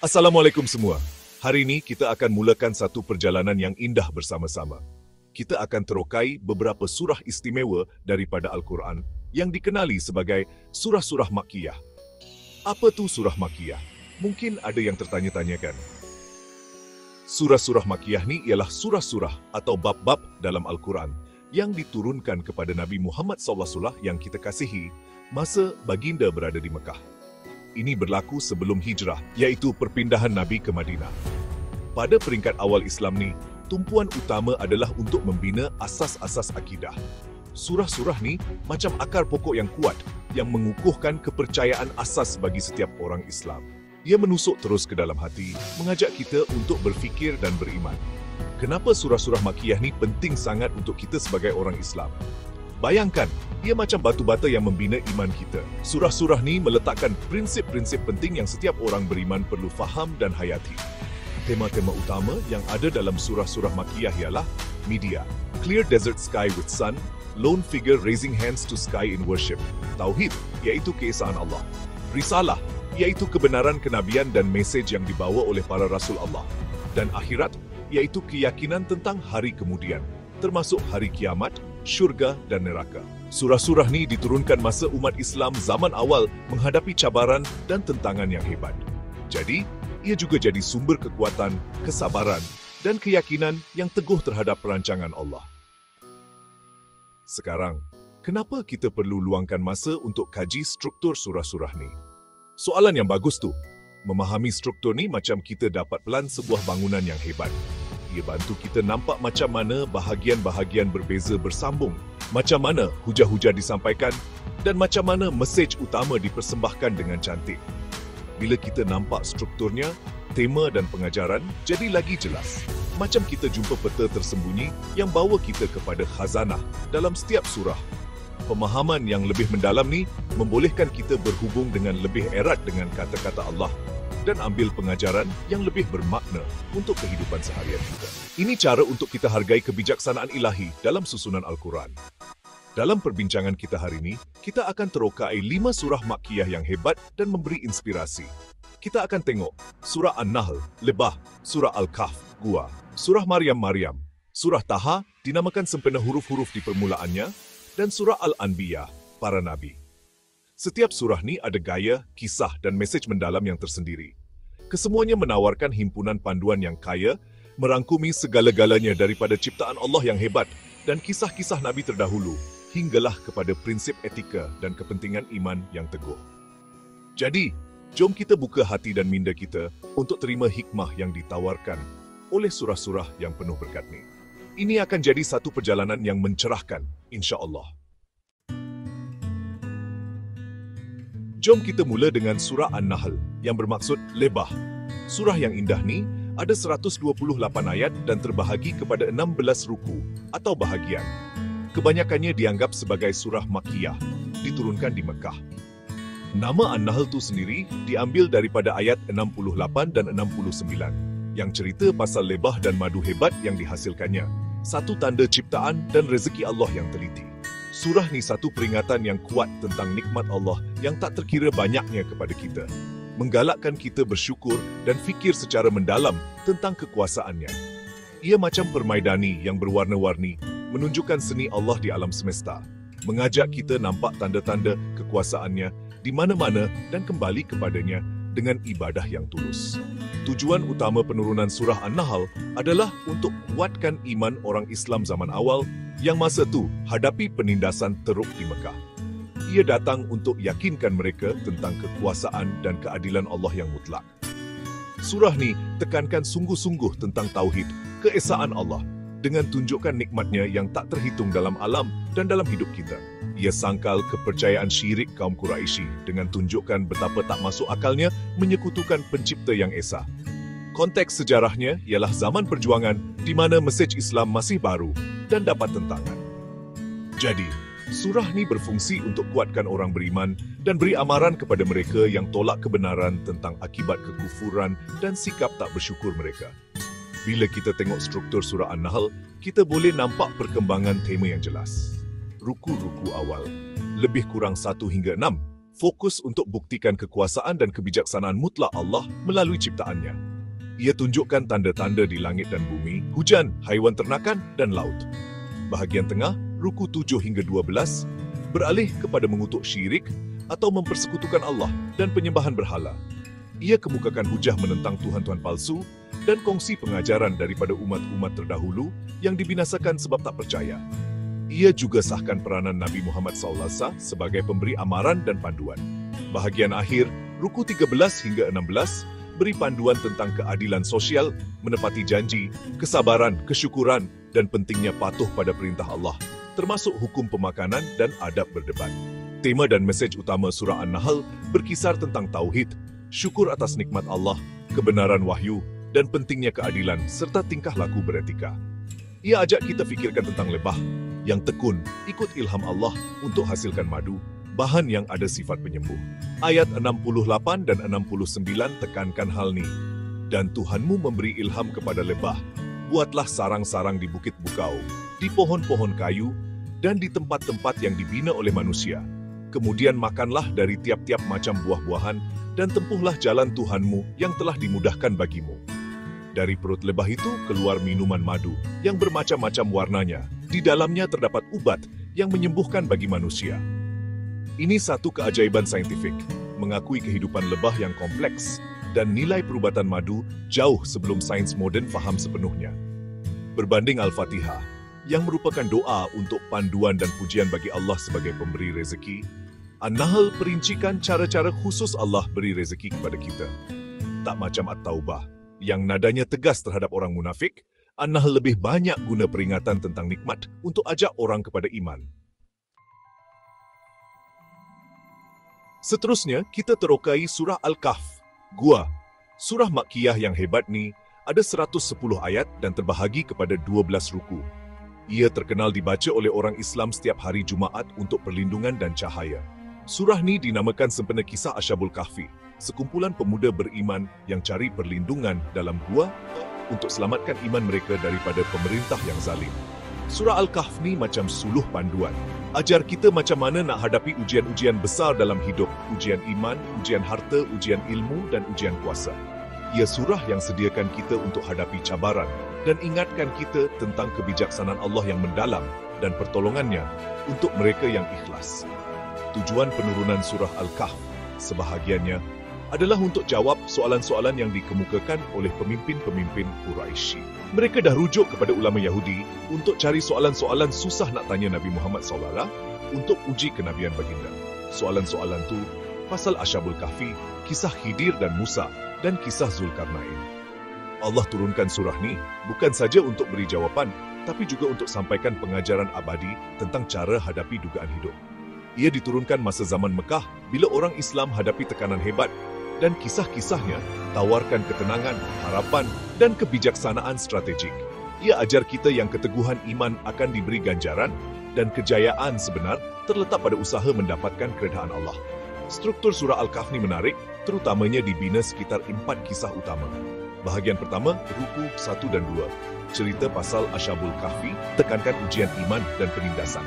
Assalamualaikum semua. Hari ini kita akan mulakan satu perjalanan yang indah bersama-sama. Kita akan terokai beberapa surah istimewa daripada Al-Quran yang dikenali sebagai surah-surah Makkiyah. Apa tu surah Makkiyah? Mungkin ada yang tertanya-tanyakan. Surah-surah Makkiyah ni ialah surah-surah atau bab-bab dalam Al-Quran yang diturunkan kepada Nabi Muhammad SAW yang kita kasihi masa baginda berada di Mekah. Ini berlaku sebelum hijrah, iaitu perpindahan Nabi ke Madinah. Pada peringkat awal Islam ni, tumpuan utama adalah untuk membina asas-asas akidah. Surah-surah ni macam akar pokok yang kuat yang mengukuhkan kepercayaan asas bagi setiap orang Islam. Ia menusuk terus ke dalam hati, mengajak kita untuk berfikir dan beriman. Kenapa surah-surah Makkiyah ni penting sangat untuk kita sebagai orang Islam? Bayangkan, ia macam batu bata yang membina iman kita. Surah-surah ni meletakkan prinsip-prinsip penting yang setiap orang beriman perlu faham dan hayati. Tema-tema utama yang ada dalam surah-surah Makkiyah ialah media, clear desert sky with sun, lone figure raising hands to sky in worship, tauhid, iaitu keesaan Allah, risalah, iaitu kebenaran kenabian dan mesej yang dibawa oleh para rasul Allah, dan akhirat, iaitu keyakinan tentang hari kemudian, termasuk hari kiamat, syurga dan neraka. Surah-surah ni diturunkan masa umat Islam zaman awal menghadapi cabaran dan tentangan yang hebat. Jadi, ia juga jadi sumber kekuatan, kesabaran dan keyakinan yang teguh terhadap perancangan Allah. Sekarang, kenapa kita perlu luangkan masa untuk kaji struktur surah-surah ni? Soalan yang bagus tu. Memahami struktur ni macam kita dapat pelan sebuah bangunan yang hebat. Ia bantu kita nampak macam mana bahagian-bahagian berbeza bersambung, macam mana hujah-hujah disampaikan dan macam mana mesej utama dipersembahkan dengan cantik. Bila kita nampak strukturnya, tema dan pengajaran jadi lagi jelas. Macam kita jumpa peta tersembunyi yang bawa kita kepada khazanah dalam setiap surah. Pemahaman yang lebih mendalam ni membolehkan kita berhubung dengan lebih erat dengan kata-kata Allah dan ambil pengajaran yang lebih bermakna untuk kehidupan seharian kita. Ini cara untuk kita hargai kebijaksanaan ilahi dalam susunan Al-Quran. Dalam perbincangan kita hari ini, kita akan terokai 5 surah Makkiyah yang hebat dan memberi inspirasi. Kita akan tengok surah An-Nahl, Lebah, surah Al-Kahf, Gua, surah Maryam, surah Taha, dinamakan sempena huruf-huruf di permulaannya, dan surah Al-Anbiya, para Nabi. Setiap surah ni ada gaya, kisah dan mesej mendalam yang tersendiri. Kesemuanya menawarkan himpunan panduan yang kaya, merangkumi segala-galanya daripada ciptaan Allah yang hebat dan kisah-kisah Nabi terdahulu, hinggalah kepada prinsip etika dan kepentingan iman yang teguh. Jadi, jom kita buka hati dan minda kita untuk terima hikmah yang ditawarkan oleh surah-surah yang penuh berkat ni. Ini akan jadi satu perjalanan yang mencerahkan, insya-Allah. Jom kita mula dengan surah An-Nahl yang bermaksud lebah. Surah yang indah ni ada 128 ayat dan terbahagi kepada 16 ruku atau bahagian. Kebanyakannya dianggap sebagai surah Makkiyah, diturunkan di Mekah. Nama An-Nahl tu sendiri diambil daripada ayat 68 dan 69 yang cerita pasal lebah dan madu hebat yang dihasilkannya, satu tanda ciptaan dan rezeki Allah yang teliti. Surah ni satu peringatan yang kuat tentang nikmat Allah yang tak terkira banyaknya kepada kita. Menggalakkan kita bersyukur dan fikir secara mendalam tentang kekuasaannya. Ia macam permaidani yang berwarna-warni, menunjukkan seni Allah di alam semesta. Mengajak kita nampak tanda-tanda kekuasaannya di mana-mana dan kembali kepadanya dengan ibadah yang tulus. Tujuan utama penurunan surah An-Nahl adalah untuk kuatkan iman orang Islam zaman awal yang masa tu hadapi penindasan teruk di Mekah. Ia datang untuk yakinkan mereka tentang kekuasaan dan keadilan Allah yang mutlak. Surah ni tekankan sungguh-sungguh tentang tauhid, keesaan Allah, dengan tunjukkan nikmatnya yang tak terhitung dalam alam dan dalam hidup kita. Ia sangkal kepercayaan syirik kaum Quraisy dengan tunjukkan betapa tak masuk akalnya menyekutukan pencipta yang esa. Konteks sejarahnya ialah zaman perjuangan di mana mesej Islam masih baru dan dapat tentangan. Jadi, surah ni berfungsi untuk kuatkan orang beriman dan beri amaran kepada mereka yang tolak kebenaran tentang akibat kekufuran dan sikap tak bersyukur mereka. Bila kita tengok struktur surah An-Nahl, kita boleh nampak perkembangan tema yang jelas. Ruku-ruku awal, lebih kurang 1 hingga 6, fokus untuk buktikan kekuasaan dan kebijaksanaan mutlak Allah melalui ciptaannya. Ia tunjukkan tanda-tanda di langit dan bumi, hujan, haiwan ternakan, dan laut. Bahagian tengah, ruku 7 hingga 12, beralih kepada mengutuk syirik atau mempersekutukan Allah dan penyembahan berhala. Ia kemukakan hujah menentang Tuhan-Tuhan palsu dan kongsi pengajaran daripada umat-umat terdahulu yang dibinasakan sebab tak percaya. Ia juga sahkan peranan Nabi Muhammad SAW sebagai pemberi amaran dan panduan. Bahagian akhir, ruku 13 hingga 16, beri panduan tentang keadilan sosial, menepati janji, kesabaran, kesyukuran, dan pentingnya patuh pada perintah Allah, termasuk hukum pemakanan dan adab berdebat. Tema dan mesej utama surah An-Nahl berkisar tentang tauhid, syukur atas nikmat Allah, kebenaran wahyu, dan pentingnya keadilan serta tingkah laku beretika. Ia ajak kita fikirkan tentang lebah yang tekun, ikut ilham Allah untuk hasilkan madu, bahan yang ada sifat penyembuh. Ayat 68 dan 69 tekankan hal ini. Dan Tuhanmu memberi ilham kepada lebah, buatlah sarang-sarang di bukit bukau, di pohon-pohon kayu, dan di tempat-tempat yang dibina oleh manusia. Kemudian makanlah dari tiap-tiap macam buah-buahan, dan tempuhlah jalan Tuhanmu yang telah dimudahkan bagimu. Dari perut lebah itu keluar minuman madu yang bermacam-macam warnanya. Di dalamnya terdapat ubat yang menyembuhkan bagi manusia. Ini satu keajaiban saintifik, mengakui kehidupan lebah yang kompleks dan nilai perubatan madu jauh sebelum sains moden faham sepenuhnya. Berbanding Al-Fatihah, yang merupakan doa untuk panduan dan pujian bagi Allah sebagai pemberi rezeki, An-Nahl perincikan cara-cara khusus Allah beri rezeki kepada kita. Tak macam At-Taubah, yang nadanya tegas terhadap orang munafik, An-Nahl lebih banyak guna peringatan tentang nikmat untuk ajak orang kepada iman. Seterusnya, kita terokai surah Al-Kahf. Gua, surah Makkiyah yang hebat ni, ada 110 ayat dan terbahagi kepada 12 ruku. Ia terkenal dibaca oleh orang Islam setiap hari Jumaat untuk perlindungan dan cahaya. Surah ni dinamakan sempena kisah Ashabul Kahfi, sekumpulan pemuda beriman yang cari perlindungan dalam gua untuk selamatkan iman mereka daripada pemerintah yang zalim. Surah Al-Kahf ni macam suluh panduan. Ajar kita macam mana nak hadapi ujian-ujian besar dalam hidup, ujian iman, ujian harta, ujian ilmu, dan ujian kuasa. Ia surah yang sediakan kita untuk hadapi cabaran dan ingatkan kita tentang kebijaksanaan Allah yang mendalam dan pertolongannya untuk mereka yang ikhlas. Tujuan penurunan surah Al-Kahf sebahagiannya adalah untuk jawab soalan-soalan yang dikemukakan oleh pemimpin-pemimpin Quraisy. Mereka dah rujuk kepada ulama Yahudi untuk cari soalan-soalan susah nak tanya Nabi Muhammad SAW untuk uji kenabian baginda. Soalan-soalan tu pasal Ashabul Kahfi, kisah Khidir dan Musa, dan kisah Zulkarnain. Allah turunkan surah ni bukan saja untuk beri jawapan, tapi juga untuk sampaikan pengajaran abadi tentang cara hadapi dugaan hidup. Ia diturunkan masa zaman Mekah bila orang Islam hadapi tekanan hebat, dan kisah-kisahnya tawarkan ketenangan, harapan, dan kebijaksanaan strategik. Ia ajar kita yang keteguhan iman akan diberi ganjaran dan kejayaan sebenar terletak pada usaha mendapatkan keredaan Allah. Struktur surah Al-Kahf ni menarik, terutamanya dibina sekitar 4 kisah utama. Bahagian pertama, ruku 1 dan 2. Cerita pasal Ashabul Kahfi, tekankan ujian iman dan penindasan.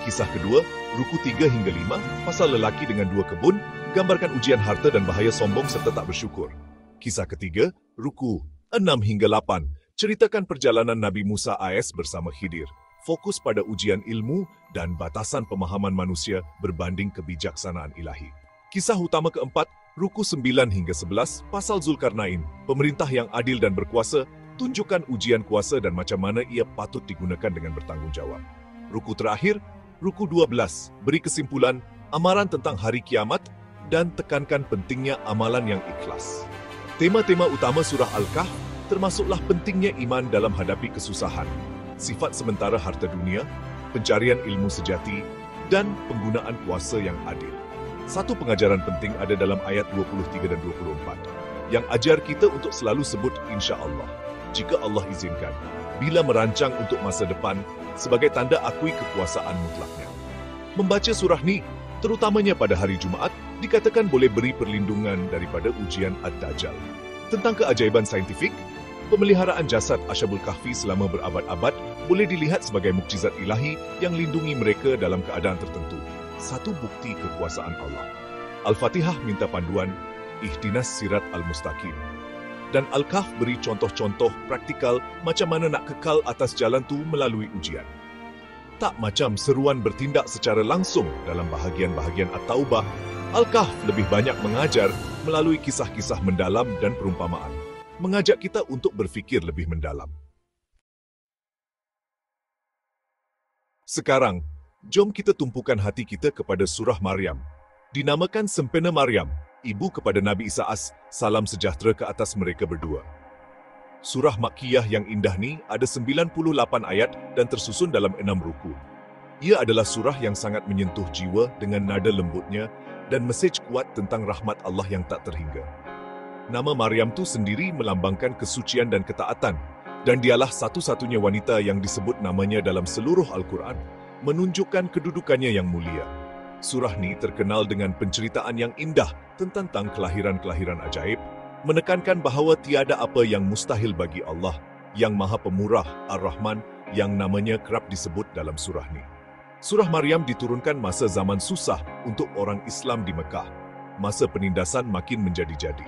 Kisah kedua, ruku 3 hingga 5, pasal lelaki dengan 2 kebun, gambarkan ujian harta dan bahaya sombong serta tak bersyukur. Kisah ketiga, ruku 6 hingga 8, ceritakan perjalanan Nabi Musa AS bersama Khidir, fokus pada ujian ilmu dan batasan pemahaman manusia berbanding kebijaksanaan ilahi. Kisah utama keempat, ruku 9 hingga 11, pasal Zulkarnain, pemerintah yang adil dan berkuasa, tunjukkan ujian kuasa dan macam mana ia patut digunakan dengan bertanggungjawab. Ruku terakhir, ruku 12, beri kesimpulan, amaran tentang hari kiamat, dan tekankan pentingnya amalan yang ikhlas. Tema-tema utama surah Al-Kahf termasuklah pentingnya iman dalam hadapi kesusahan, sifat sementara harta dunia, pencarian ilmu sejati, dan penggunaan kuasa yang adil. Satu pengajaran penting ada dalam ayat 23 dan 24, yang ajar kita untuk selalu sebut insya Allah, jika Allah izinkan, bila merancang untuk masa depan sebagai tanda akui kekuasaan mutlaknya. Membaca surah ni, terutamanya pada hari Jumaat, dikatakan boleh beri perlindungan daripada ujian Ad-Dajjal. Tentang keajaiban saintifik, pemeliharaan jasad Ashabul Kahfi selama berabad-abad boleh dilihat sebagai mukjizat ilahi yang lindungi mereka dalam keadaan tertentu. Satu bukti kekuasaan Allah. Al-Fatihah minta panduan, Ihdinas Sirat Al-Mustaqim. Dan Al-Kahf beri contoh-contoh praktikal macam mana nak kekal atas jalan tu melalui ujian. Tak macam seruan bertindak secara langsung dalam bahagian-bahagian At-Taubah, Al-Kahf lebih banyak mengajar melalui kisah-kisah mendalam dan perumpamaan, mengajak kita untuk berfikir lebih mendalam. Sekarang, jom kita tumpukan hati kita kepada surah Maryam. Dinamakan Sempena Maryam, ibu kepada Nabi Isa AS, salam sejahtera ke atas mereka berdua. Surah Makkiyah yang indah ni ada 98 ayat dan tersusun dalam 6 ruku. Ia adalah surah yang sangat menyentuh jiwa dengan nada lembutnya dan mesej kuat tentang rahmat Allah yang tak terhingga. Nama Maryam tu sendiri melambangkan kesucian dan ketaatan, dan dialah satu-satunya wanita yang disebut namanya dalam seluruh Al-Quran, menunjukkan kedudukannya yang mulia. Surah ni terkenal dengan penceritaan yang indah tentang kelahiran-kelahiran ajaib, menekankan bahawa tiada apa yang mustahil bagi Allah, yang Maha Pemurah, Ar-Rahman, yang namanya kerap disebut dalam surah ni. Surah Maryam diturunkan masa zaman susah untuk orang Islam di Mekah. Masa penindasan makin menjadi-jadi.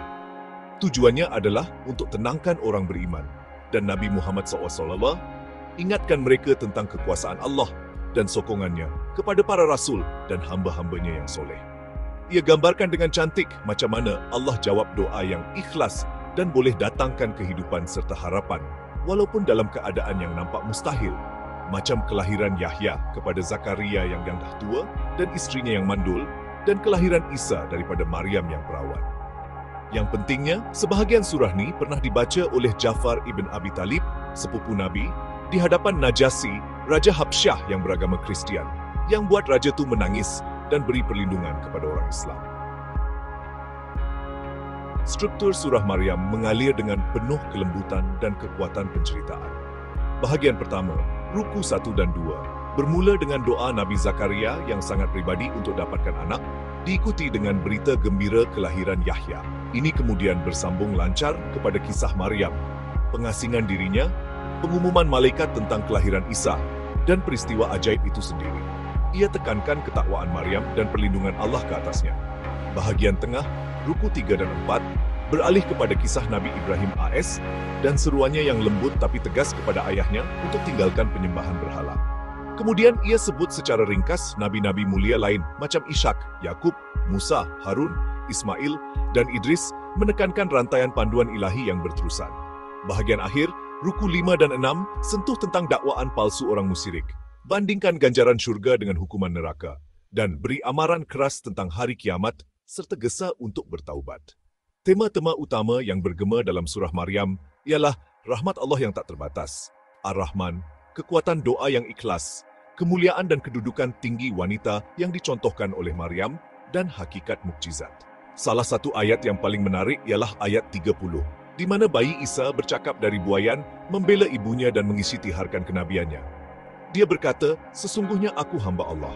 Tujuannya adalah untuk tenangkan orang beriman, dan Nabi Muhammad SAW ingatkan mereka tentang kekuasaan Allah dan sokongannya kepada para rasul dan hamba-hambanya yang soleh. Ia gambarkan dengan cantik macam mana Allah jawab doa yang ikhlas dan boleh datangkan kehidupan serta harapan walaupun dalam keadaan yang nampak mustahil, macam kelahiran Yahya kepada Zakaria yang dah tua dan isterinya yang mandul, dan kelahiran Isa daripada Maryam yang perawan. Yang pentingnya, sebahagian surah ni pernah dibaca oleh Ja'far ibn Abi Talib, sepupu Nabi, di hadapan Najasyi, Raja Habsyah yang beragama Kristian, yang buat raja tu menangis dan beri perlindungan kepada orang Islam. Struktur surah Maryam mengalir dengan penuh kelembutan dan kekuatan penceritaan. Bahagian pertama, ruku 1 dan 2, bermula dengan doa Nabi Zakaria yang sangat pribadi untuk dapatkan anak, diikuti dengan berita gembira kelahiran Yahya. Ini kemudian bersambung lancar kepada kisah Maryam, pengasingan dirinya, pengumuman malaikat tentang kelahiran Isa, dan peristiwa ajaib itu sendiri. Ia tekankan ketakwaan Maryam dan perlindungan Allah ke atasnya. Bahagian tengah, ruku 3 dan 4, beralih kepada kisah Nabi Ibrahim AS dan seruannya yang lembut tapi tegas kepada ayahnya untuk tinggalkan penyembahan berhala. Kemudian ia sebut secara ringkas nabi-nabi mulia lain macam Ishak, Yakub, Musa, Harun, Ismail, dan Idris, menekankan rantaian panduan ilahi yang berterusan. Bahagian akhir, ruku 5 dan 6 sentuh tentang dakwaan palsu orang musyrik, bandingkan ganjaran syurga dengan hukuman neraka, dan beri amaran keras tentang hari kiamat serta gesa untuk bertaubat. Tema-tema utama yang bergema dalam surah Maryam ialah rahmat Allah yang tak terbatas, Ar-Rahman, kekuatan doa yang ikhlas, kemuliaan dan kedudukan tinggi wanita yang dicontohkan oleh Maryam, dan hakikat mukjizat. Salah satu ayat yang paling menarik ialah ayat 30, di mana bayi Isa bercakap dari buaian, membela ibunya dan mengisi-tiharkan kenabiannya. Dia berkata, sesungguhnya aku hamba Allah.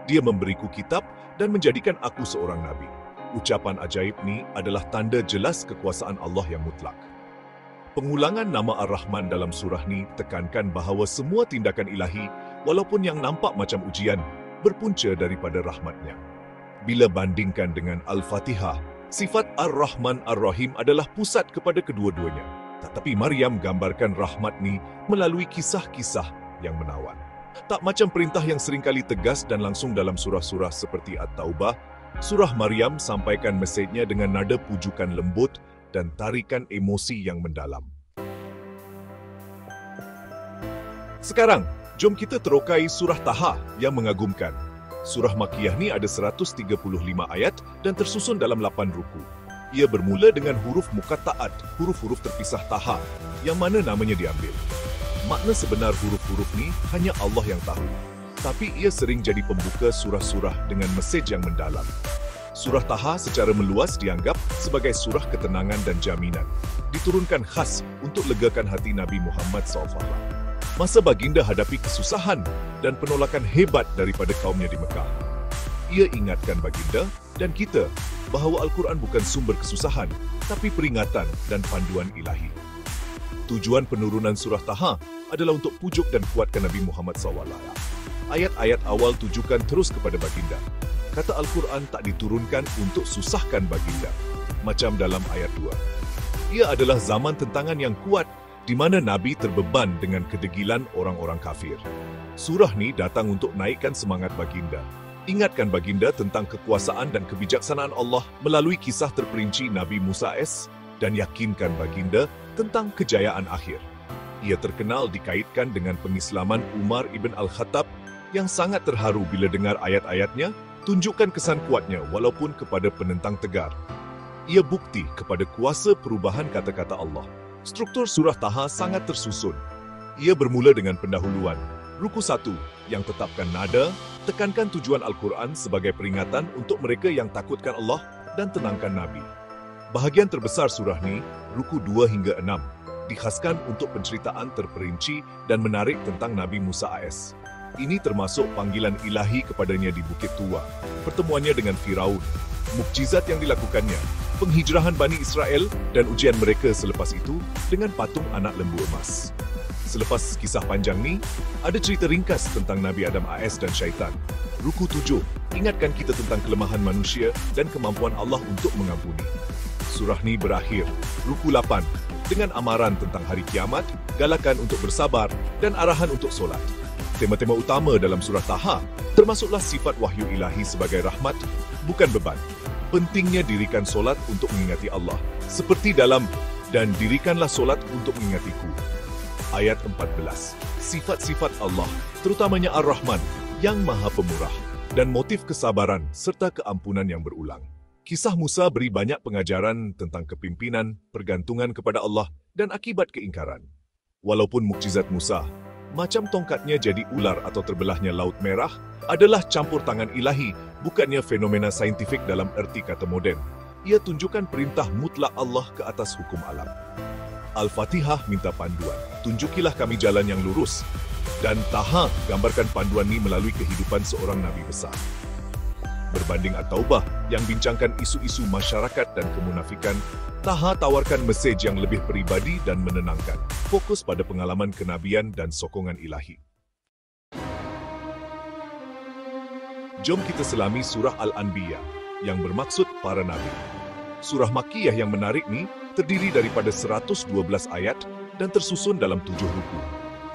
Dia memberiku kitab dan menjadikan aku seorang nabi. Ucapan ajaib ni adalah tanda jelas kekuasaan Allah yang mutlak. Pengulangan nama Ar-Rahman dalam surah ni tekankan bahawa semua tindakan ilahi, walaupun yang nampak macam ujian, berpunca daripada rahmatnya. Bila bandingkan dengan Al-Fatihah, sifat Ar-Rahman Ar-Rahim adalah pusat kepada kedua-duanya. Tetapi Maryam gambarkan rahmat ni melalui kisah-kisah yang menawan. Tak macam perintah yang seringkali tegas dan langsung dalam surah-surah seperti At-Taubah, surah Maryam sampaikan mesejnya dengan nada pujukan lembut dan tarikan emosi yang mendalam. Sekarang, jom kita terokai surah Taha yang mengagumkan. Surah Makkiyah ni ada 135 ayat dan tersusun dalam 8 ruku. Ia bermula dengan huruf muqatta'at, huruf-huruf terpisah Taha, yang mana namanya diambil. Makna sebenar huruf-huruf ni hanya Allah yang tahu. Tapi ia sering jadi pembuka surah-surah dengan mesej yang mendalam. Surah Taha secara meluas dianggap sebagai surah ketenangan dan jaminan. Diturunkan khas untuk legakan hati Nabi Muhammad SAW. Masa baginda hadapi kesusahan dan penolakan hebat daripada kaumnya di Mekah. Ia ingatkan baginda dan kita bahawa Al-Quran bukan sumber kesusahan, tapi peringatan dan panduan ilahi. Tujuan penurunan surah Taha adalah untuk pujuk dan kuatkan Nabi Muhammad SAW. Ayat-ayat awal tujukan terus kepada baginda. kata Al-Quran tak diturunkan untuk susahkan baginda. Macam dalam ayat 2. Ia adalah zaman tentangan yang kuat di mana Nabi terbeban dengan kedegilan orang-orang kafir. Surah ni datang untuk naikkan semangat baginda. Ingatkan baginda tentang kekuasaan dan kebijaksanaan Allah melalui kisah terperinci Nabi Musa AS dan yakinkan baginda tentang kejayaan akhir. Ia terkenal dikaitkan dengan pengislaman Umar ibn Al-Khattab yang sangat terharu bila dengar ayat-ayatnya tunjukkan kesan kuatnya walaupun kepada penentang tegar. Ia bukti kepada kuasa perubahan kata-kata Allah. Struktur surah Taha sangat tersusun. Ia bermula dengan pendahuluan. Ruku 1 yang tetapkan nada, tekankan tujuan Al-Quran sebagai peringatan untuk mereka yang takutkan Allah dan tenangkan Nabi. Bahagian terbesar surah ni, ruku 2 hingga 6, dikhaskan untuk penceritaan terperinci dan menarik tentang Nabi Musa AS. Ini termasuk panggilan ilahi kepadanya di Bukit Tua, pertemuannya dengan Firaun, mukjizat yang dilakukannya, penghijrahan Bani Israel dan ujian mereka selepas itu dengan patung anak lembu emas. Selepas kisah panjang ni, ada cerita ringkas tentang Nabi Adam AS dan syaitan. Ruku 7 ingatkan kita tentang kelemahan manusia dan kemampuan Allah untuk mengampuni. Surah ni berakhir, ruku 8, dengan amaran tentang hari kiamat, galakan untuk bersabar dan arahan untuk solat. Tema-tema utama dalam surah Taha termasuklah sifat wahyu ilahi sebagai rahmat, bukan beban. Pentingnya dirikan solat untuk mengingati Allah, seperti dalam dan dirikanlah solat untuk mengingatiku. Ayat 14. Sifat-sifat Allah, terutamanya Ar-Rahman, yang Maha Pemurah, dan motif kesabaran serta keampunan yang berulang. Kisah Musa beri banyak pengajaran tentang kepimpinan, pergantungan kepada Allah, dan akibat keingkaran. Walaupun mukjizat Musa, macam tongkatnya jadi ular atau terbelahnya Laut Merah, adalah campur tangan ilahi, bukannya fenomena saintifik dalam erti kata moden. Ia tunjukkan perintah mutlak Allah ke atas hukum alam. Al-Fatihah minta panduan, tunjukilah kami jalan yang lurus. Dan Taha gambarkan panduan ini melalui kehidupan seorang Nabi besar. Berbanding At-Taubah yang bincangkan isu-isu masyarakat dan kemunafikan, Taha tawarkan mesej yang lebih peribadi dan menenangkan, fokus pada pengalaman kenabian dan sokongan ilahi. Jom kita selami surah Al-Anbiya yang bermaksud para nabi. Surah Makkiyah yang menarik ni terdiri daripada 112 ayat dan tersusun dalam 7 ruku.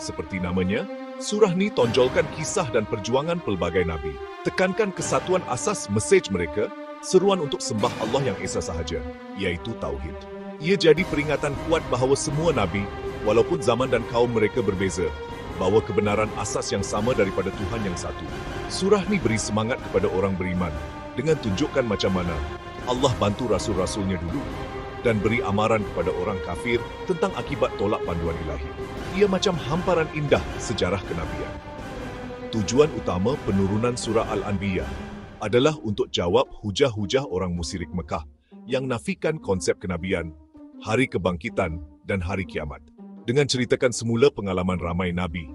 Seperti namanya, surah ni tonjolkan kisah dan perjuangan pelbagai nabi. Tekankan kesatuan asas mesej mereka, seruan untuk sembah Allah yang esa sahaja, iaitu Tauhid. Ia jadi peringatan kuat bahawa semua nabi, walaupun zaman dan kaum mereka berbeza, bawa kebenaran asas yang sama daripada Tuhan yang satu. Surah ni beri semangat kepada orang beriman dengan tunjukkan macam mana Allah bantu rasul-rasulnya dulu dan beri amaran kepada orang kafir tentang akibat tolak panduan ilahi. Ia macam hamparan indah sejarah kenabian. Tujuan utama penurunan surah Al-Anbiya adalah untuk jawab hujah-hujah orang musyrik Mekah yang nafikan konsep kenabian, hari kebangkitan dan hari kiamat. Dengan ceritakan semula pengalaman ramai nabi,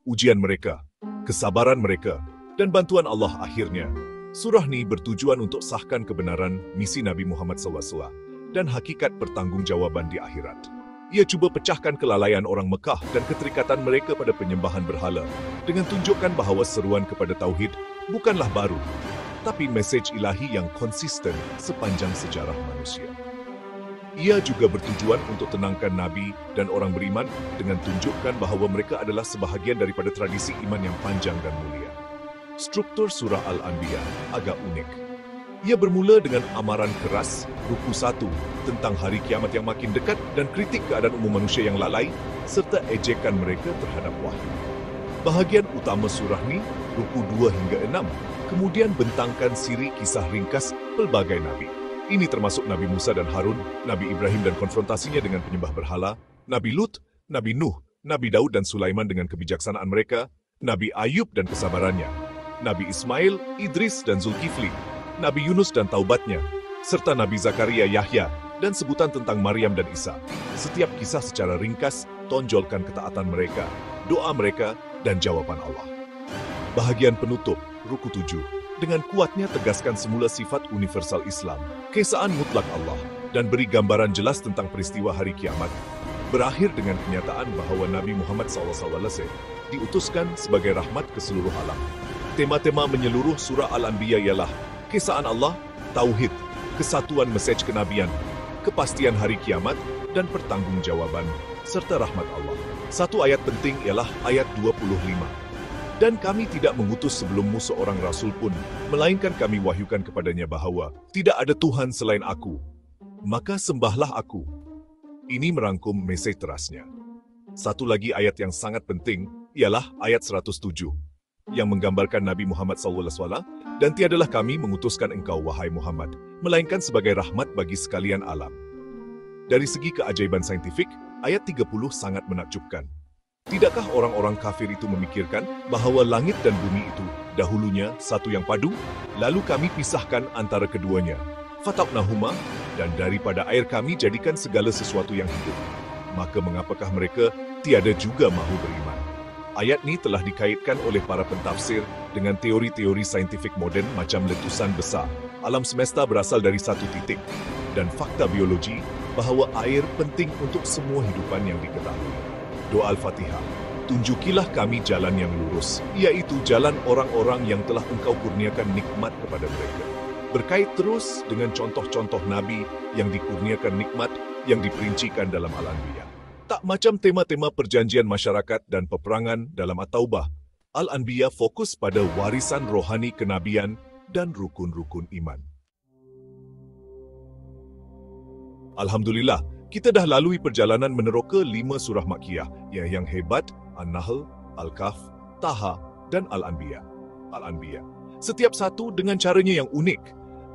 ujian mereka, kesabaran mereka dan bantuan Allah akhirnya, surah ni bertujuan untuk sahkan kebenaran misi Nabi Muhammad SAW dan hakikat pertanggungjawaban di akhirat. Ia cuba pecahkan kelalaian orang Mekah dan keterikatan mereka pada penyembahan berhala dengan tunjukkan bahawa seruan kepada Tauhid bukanlah baru, tapi mesej ilahi yang konsisten sepanjang sejarah manusia. Ia juga bertujuan untuk tenangkan Nabi dan orang beriman dengan tunjukkan bahawa mereka adalah sebahagian daripada tradisi iman yang panjang dan mulia. Struktur surah Al-Anbiya agak unik. Ia bermula dengan amaran keras, ruku 1, tentang hari kiamat yang makin dekat dan kritik keadaan umum manusia yang lalai, serta ejekan mereka terhadap wahyu. Bahagian utama surah ni, ruku 2 hingga 6, kemudian bentangkan siri kisah ringkas pelbagai nabi. Ini termasuk Nabi Musa dan Harun, Nabi Ibrahim dan konfrontasinya dengan penyembah berhala, Nabi Lut, Nabi Nuh, Nabi Daud dan Sulaiman dengan kebijaksanaan mereka, Nabi Ayub dan kesabarannya, Nabi Ismail, Idris dan Zulkifli, Nabi Yunus dan taubatnya, serta Nabi Zakaria, Yahya, dan sebutan tentang Maryam dan Isa. Setiap kisah secara ringkas tonjolkan ketaatan mereka, doa mereka, dan jawaban Allah. Bahagian penutup, ruku 7, dengan kuatnya tegaskan semula sifat universal Islam, keesaan mutlak Allah, dan beri gambaran jelas tentang peristiwa hari kiamat. Berakhir dengan kenyataan bahawa Nabi Muhammad SAW diutuskan sebagai rahmat ke seluruh alam. Tema-tema menyeluruh surah Al-Anbiya ialah Kesaan Allah, tauhid, kesatuan mesej kenabian, kepastian hari kiamat dan pertanggungjawaban, serta rahmat Allah. Satu ayat penting ialah ayat 25. Dan kami tidak mengutus sebelummu seorang rasul pun, melainkan kami wahyukan kepadanya bahawa tidak ada Tuhan selain aku. Maka sembahlah aku. Ini merangkum mesej terasnya. Satu lagi ayat yang sangat penting ialah ayat 107 yang menggambarkan Nabi Muhammad SAW, dan tiadalah kami mengutuskan engkau wahai Muhammad, melainkan sebagai rahmat bagi sekalian alam. Dari segi keajaiban saintifik, ayat 30 sangat menakjubkan. Tidakkah orang-orang kafir itu memikirkan bahawa langit dan bumi itu dahulunya satu yang padu, lalu kami pisahkan antara keduanya. Fataqnahuma, dan daripada air kami jadikan segala sesuatu yang hidup. Maka mengapakah mereka tiada juga mahu beriman? Ayat ini telah dikaitkan oleh para pentafsir dengan teori-teori saintifik moden macam letusan besar. Alam semesta berasal dari satu titik, dan fakta biologi bahawa air penting untuk semua hidupan yang diketahui. Doa Al-Fatihah, tunjukilah kami jalan yang lurus, iaitu jalan orang-orang yang telah engkau kurniakan nikmat kepada mereka. Berkait terus dengan contoh-contoh Nabi yang dikurniakan nikmat yang diperincikan dalam Al-Anbiya. Tak macam tema-tema perjanjian masyarakat dan peperangan dalam At-Taubah, Al-Anbiya fokus pada warisan rohani kenabian dan rukun-rukun iman. Alhamdulillah, kita dah lalui perjalanan meneroka 5 surah Makkiyah yang hebat, An-Nahl, Al-Kahf, Taha dan Al-Anbiya. Setiap satu dengan caranya yang unik,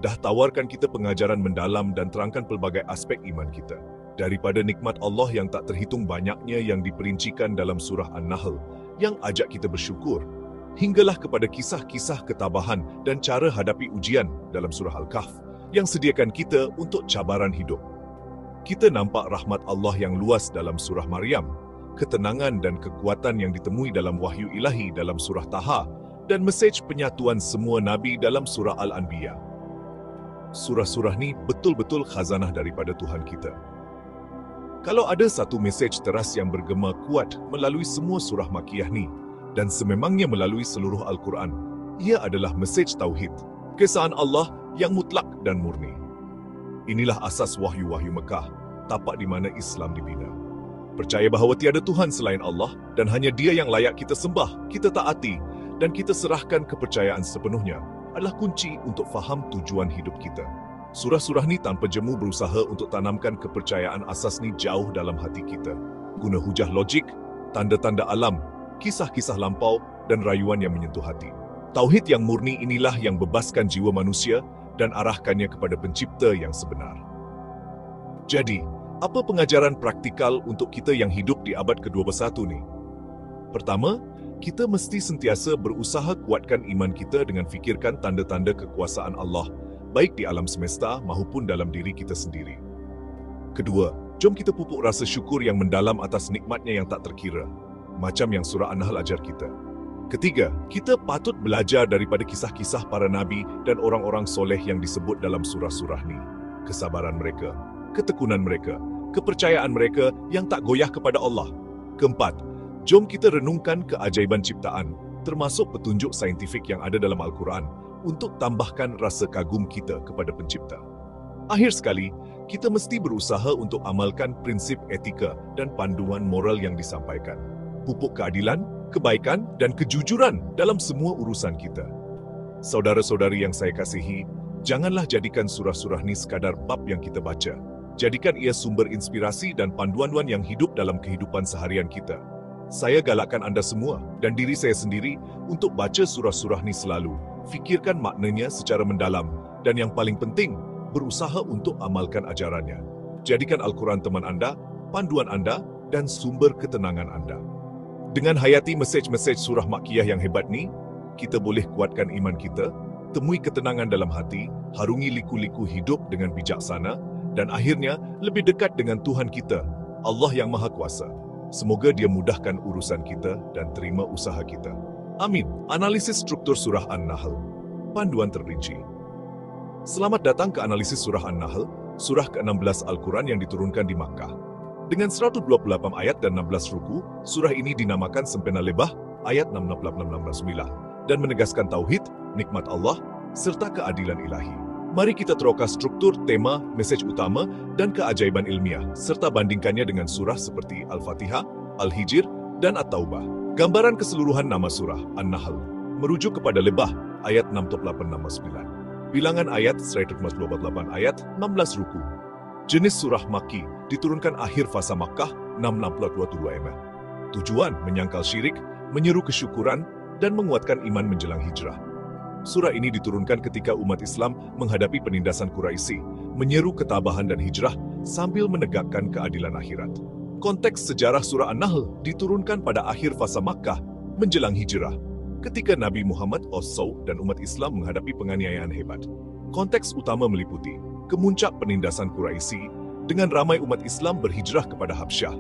dah tawarkan kita pengajaran mendalam dan terangkan pelbagai aspek iman kita. Daripada nikmat Allah yang tak terhitung banyaknya yang diperincikan dalam surah An-Nahl, yang ajak kita bersyukur, hinggalah kepada kisah-kisah ketabahan dan cara hadapi ujian dalam surah Al-Kahf, yang sediakan kita untuk cabaran hidup. Kita nampak rahmat Allah yang luas dalam surah Maryam, ketenangan dan kekuatan yang ditemui dalam wahyu ilahi dalam surah Taha, dan mesej penyatuan semua Nabi dalam surah Al-Anbiya. Surah-surah ni betul-betul khazanah daripada Tuhan kita. Kalau ada satu mesej teras yang bergema kuat melalui semua surah Makkiyah ni, dan sememangnya melalui seluruh Al-Quran, ia adalah mesej tauhid, kesaan Allah yang mutlak dan murni. Inilah asas wahyu-wahyu Mekah, tapak di mana Islam dibina. Percaya bahawa tiada Tuhan selain Allah dan hanya Dia yang layak kita sembah, kita taati dan kita serahkan kepercayaan sepenuhnya adalah kunci untuk faham tujuan hidup kita. Surah-surah ni tanpa jemu berusaha untuk tanamkan kepercayaan asas ni jauh dalam hati kita. Guna hujah logik, tanda-tanda alam, kisah-kisah lampau dan rayuan yang menyentuh hati. Tauhid yang murni inilah yang bebaskan jiwa manusia dan arahkannya kepada pencipta yang sebenar. Jadi, apa pengajaran praktikal untuk kita yang hidup di abad ke-21 ni? Pertama, kita mesti sentiasa berusaha kuatkan iman kita dengan fikirkan tanda-tanda kekuasaan Allah, baik di alam semesta maupun dalam diri kita sendiri. Kedua, jom kita pupuk rasa syukur yang mendalam atas nikmatnya yang tak terkira, macam yang surah An-Nahl ajar kita. Ketiga, kita patut belajar daripada kisah-kisah para nabi dan orang-orang soleh yang disebut dalam surah-surah ni. Kesabaran mereka, ketekunan mereka, kepercayaan mereka yang tak goyah kepada Allah. Keempat, jom kita renungkan keajaiban ciptaan, termasuk petunjuk saintifik yang ada dalam Al-Quran, untuk tambahkan rasa kagum kita kepada pencipta. Akhir sekali, kita mesti berusaha untuk amalkan prinsip etika dan panduan moral yang disampaikan. Pupuk keadilan, kebaikan dan kejujuran dalam semua urusan kita. Saudara-saudari yang saya kasihi, janganlah jadikan surah-surah ni sekadar bab yang kita baca. Jadikan ia sumber inspirasi dan panduan yang hidup dalam kehidupan seharian kita. Saya galakkan anda semua dan diri saya sendiri untuk baca surah-surah ni selalu. Fikirkan maknanya secara mendalam dan yang paling penting, berusaha untuk amalkan ajarannya. Jadikan Al-Quran teman anda, panduan anda dan sumber ketenangan anda. Dengan hayati mesej-mesej surah Makkiyah yang hebat ni, kita boleh kuatkan iman kita, temui ketenangan dalam hati, harungi liku-liku hidup dengan bijaksana, dan akhirnya lebih dekat dengan Tuhan kita, Allah yang Maha Kuasa. Semoga Dia mudahkan urusan kita dan terima usaha kita. Amin. Analisis struktur surah An-Nahl. Panduan terperinci. Selamat datang ke analisis surah An-Nahl, surah ke-16 Al-Quran yang diturunkan di Makkah. Dengan 128 ayat dan 16 ruku, surah ini dinamakan Sempena Lebah, ayat 669, dan menegaskan tauhid, nikmat Allah, serta keadilan ilahi. Mari kita teroka struktur, tema, mesej utama, dan keajaiban ilmiah, serta bandingkannya dengan surah seperti Al-Fatihah, Al-Hijr, dan At-Taubah. Gambaran keseluruhan nama surah, An-Nahl, merujuk kepada lebah, ayat 68-69. Bilangan ayat 148 ayat 16 ruku. Jenis surah Makki, diturunkan akhir fasa Makkah, 662 mm. Tujuan, menyangkal syirik, menyeru kesyukuran, dan menguatkan iman menjelang hijrah. Surah ini diturunkan ketika umat Islam menghadapi penindasan Quraisy, menyeru ketabahan dan hijrah sambil menegakkan keadilan akhirat. Konteks sejarah surah An-Nahl diturunkan pada akhir fasa Makkah menjelang hijrah, ketika Nabi Muhammad SAW dan umat Islam menghadapi penganiayaan hebat. Konteks utama meliputi kemuncak penindasan Quraisy dengan ramai umat Islam berhijrah kepada Habsyah,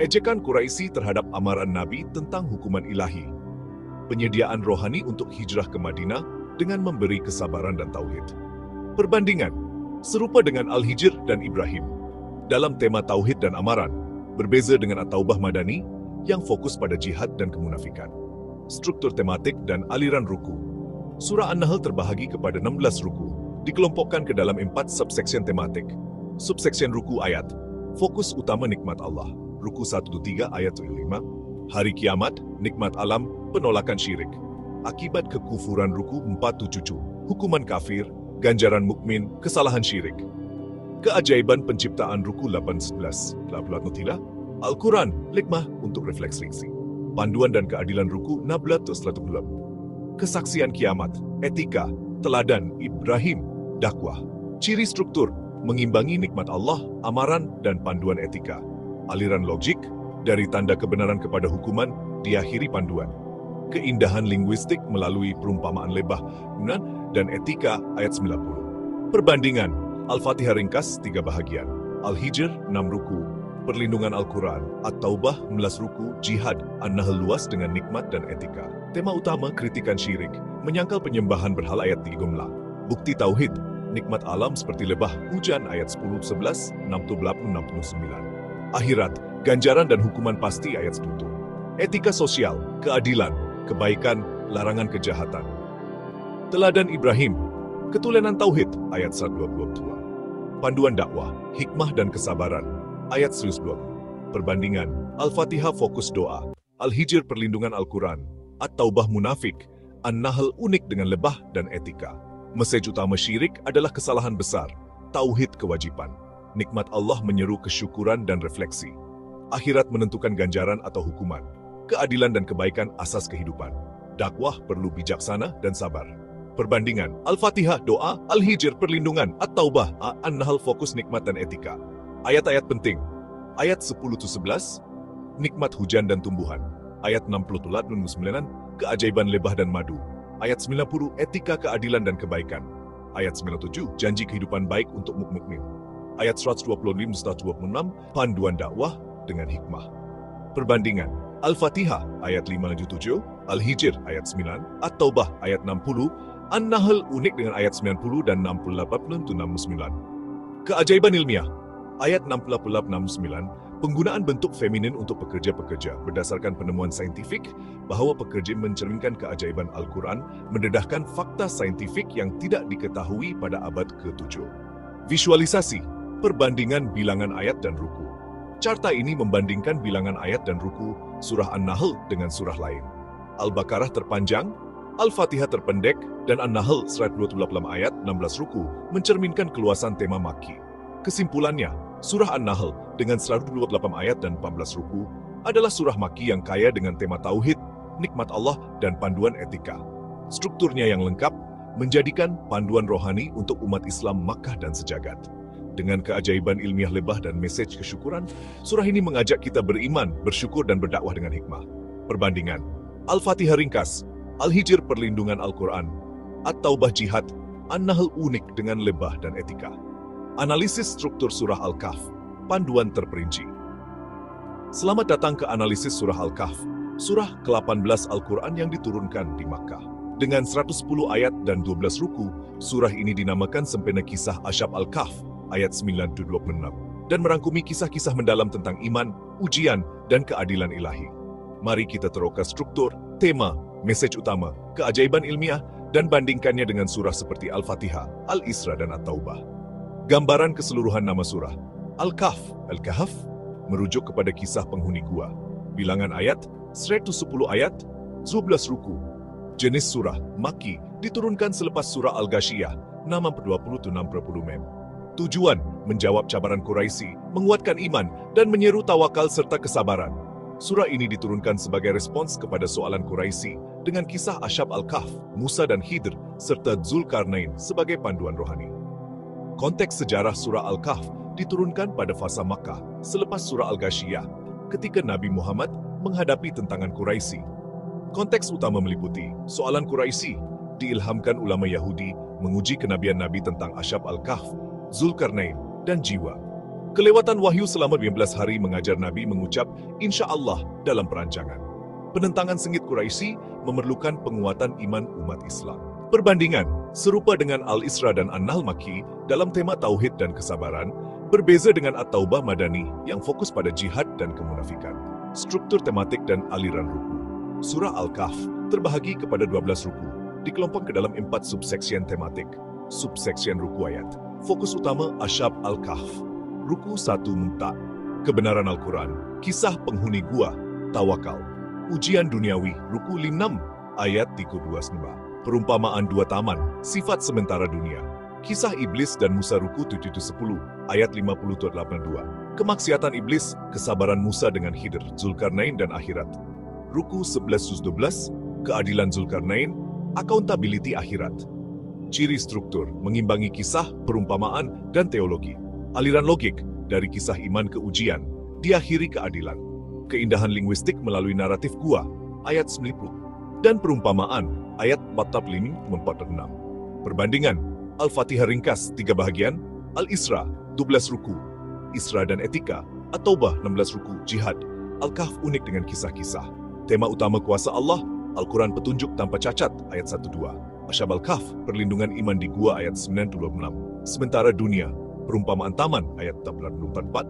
ejekan Quraisy terhadap amaran Nabi tentang hukuman ilahi, penyediaan rohani untuk hijrah ke Madinah dengan memberi kesabaran dan tauhid. Perbandingan serupa dengan Al-Hijr dan Ibrahim dalam tema tauhid dan amaran, berbeza dengan At-Taubah Madani yang fokus pada jihad dan kemunafikan. Struktur tematik dan aliran ruku. Surah An-Nahl terbahagi kepada 16 ruku, dikelompokkan ke dalam 4 subsection tematik. Subsection ruku ayat, fokus utama nikmat Allah, ruku 1-3 ayat 5, hari kiamat, nikmat alam, penolakan syirik, akibat kekufuran ruku 4-7, hukuman kafir, ganjaran mukmin, kesalahan syirik. Keajaiban penciptaan ruku 8-11, Al-Quran, hikmah untuk refleksi. Panduan dan keadilan ruku 16-11. Kesaksian kiamat, etika, teladan, Ibrahim, dakwah. Ciri struktur, mengimbangi nikmat Allah, amaran, dan panduan etika. Aliran logik, dari tanda kebenaran kepada hukuman, diakhiri panduan. Keindahan linguistik melalui perumpamaan lebah, dan etika, ayat 90. Perbandingan, Al-Fatihah ringkas 3 bahagian, Al-Hijr 6 ruku, perlindungan Al-Quran, At-Taubah 11 ruku, jihad, An-Nahl luas dengan nikmat dan etika. Tema utama kritikan syirik, menyangkal penyembahan berhala ayat 3. Bukti tauhid, nikmat alam seperti lebah, hujan ayat 10-11, 68-69. Akhirat, ganjaran dan hukuman pasti ayat 10. Etika sosial, keadilan, kebaikan, larangan kejahatan. Teladan Ibrahim, ketulenan tauhid ayat 122. Panduan dakwah, hikmah dan kesabaran ayat 120. Perbandingan, Al-Fatihah fokus doa, Al-Hijr perlindungan Al-Quran, At-Taubah munafik, An-Nahl unik dengan lebah dan etika. Mesej utama syirik adalah kesalahan besar, tauhid kewajiban. Nikmat Allah menyeru kesyukuran dan refleksi. Akhirat menentukan ganjaran atau hukuman. Keadilan dan kebaikan asas kehidupan. Dakwah perlu bijaksana dan sabar. Perbandingan, Al-Fatihah doa, Al-Hijr perlindungan, At-Taubah, An-Nahl fokus nikmat dan etika. Ayat-ayat penting. Ayat 10-11, nikmat hujan dan tumbuhan. Ayat 60-69, keajaiban lebah dan madu. Ayat 90, etika keadilan dan kebaikan. Ayat 97, janji kehidupan baik untuk mukmin. Ayat 125-126, panduan dakwah dengan hikmah. Perbandingan, Al-Fatihah ayat 5-7, Al-Hijr ayat 9, At-Taubah ayat 60, An-Nahl unik dengan ayat 90 dan 68-69. Keajaiban ilmiah, ayat 68-69, penggunaan bentuk feminin untuk pekerja-pekerja berdasarkan penemuan saintifik bahwa pekerja mencerminkan keajaiban Al-Quran, mendedahkan fakta saintifik yang tidak diketahui pada abad ke-7. Visualisasi, perbandingan bilangan ayat dan ruku. Carta ini membandingkan bilangan ayat dan ruku surah An-Nahl dengan surah lain. Al-Baqarah terpanjang, Al-Fatihah terpendek, dan An-Nahl 128 ayat 16 ruku mencerminkan keluasan tema Makki. Kesimpulannya, surah An-Nahl dengan 128 ayat dan 14 ruku adalah surah Makki yang kaya dengan tema tauhid, nikmat Allah, dan panduan etika. Strukturnya yang lengkap menjadikan panduan rohani untuk umat Islam Makkah dan sejagat. Dengan keajaiban ilmiah lebah dan mesej kesyukuran, surah ini mengajak kita beriman, bersyukur, dan berdakwah dengan hikmah. Perbandingan, Al-Fatihah ringkas, Al-Hijr perlindungan Al-Quran, At-Taubah jihad, An-Nahl unik dengan lebah dan etika. Analisis struktur surah Al-Kahf, panduan terperinci. Selamat datang ke analisis surah Al-Kahf, surah ke-18 Al-Quran yang diturunkan di Makkah. Dengan 110 ayat dan 12 ruku, surah ini dinamakan sempena kisah Ashab Al-Kahf, ayat 9-26, dan merangkumi kisah-kisah mendalam tentang iman, ujian, dan keadilan ilahi. Mari kita teroka struktur, tema, mesej utama, keajaiban ilmiah, dan bandingkannya dengan surah seperti Al-Fatihah, Al-Isra dan At-Taubah. Gambaran keseluruhan nama surah Al-Kahf, Al-Kahf merujuk kepada kisah penghuni gua. Bilangan ayat 110 ayat, 12 ruku. Jenis surah Makki diturunkan selepas surah Al-Ghashiyah 6-20-60 mem. Tujuan menjawab cabaran Quraisy, menguatkan iman dan menyeru tawakal serta kesabaran. Surah ini diturunkan sebagai respons kepada soalan Quraisy dengan kisah Ashab Al-Kahf, Musa dan Khidr serta Zulkarnain sebagai panduan rohani. Konteks sejarah surah Al-Kahf diturunkan pada fasa Makkah selepas surah Al-Ghashiyah ketika Nabi Muhammad menghadapi tentangan Quraisy. Konteks utama meliputi soalan Quraisy, diilhamkan ulama Yahudi menguji kenabian Nabi tentang Ashab Al-Kahf, Zulkarnain dan jiwa. Kelewatan wahyu selama 15 hari mengajar Nabi mengucap insya Allah dalam perancangan. Penentangan sengit Quraisy memerlukan penguatan iman umat Islam. Perbandingan serupa dengan Al-Isra dan An-Nahl Makki dalam tema tauhid dan kesabaran, berbeza dengan At-Taubah Madani yang fokus pada jihad dan kemunafikan. Struktur tematik dan aliran ruku. Surah Al-Kahf terbahagi kepada 12 ruku, dikelompok ke dalam 4 subseksian tematik. Subseksian ruku ayat. Fokus utama Ashab Al-Kahf. Ruku 1 Mumta. Kebenaran Al-Quran. Kisah penghuni gua. Tawakal. Ujian duniawi. Ruku 6 ayat 32 sembah. Perumpamaan 2 taman. Sifat sementara dunia. Kisah Iblis dan Musa ruku 7-10 ayat 50-82. Kemaksiatan Iblis, kesabaran Musa dengan Khidr, Zulkarnain dan akhirat. Ruku 11-12, keadilan Zulkarnain, accountability akhirat. Ciri struktur, mengimbangi kisah, perumpamaan, dan teologi. Aliran logik, dari kisah iman ke ujian, diakhiri keadilan. Keindahan linguistik melalui naratif gua, ayat 90. Dan perumpamaan, ayat 45-46. Perbandingan, Al-Fatihah ringkas 3 bahagian, Al-Isra 12 ruku, Isra dan Etika, At-Taubah 16 ruku, Jihad, Al-Kahf unik dengan kisah-kisah. Tema utama kuasa Allah, Al-Quran petunjuk tanpa cacat, ayat 1-2. Ashab Al-Kahf, perlindungan iman di gua, ayat 9-26. Sementara dunia, perumpamaan taman, ayat 84.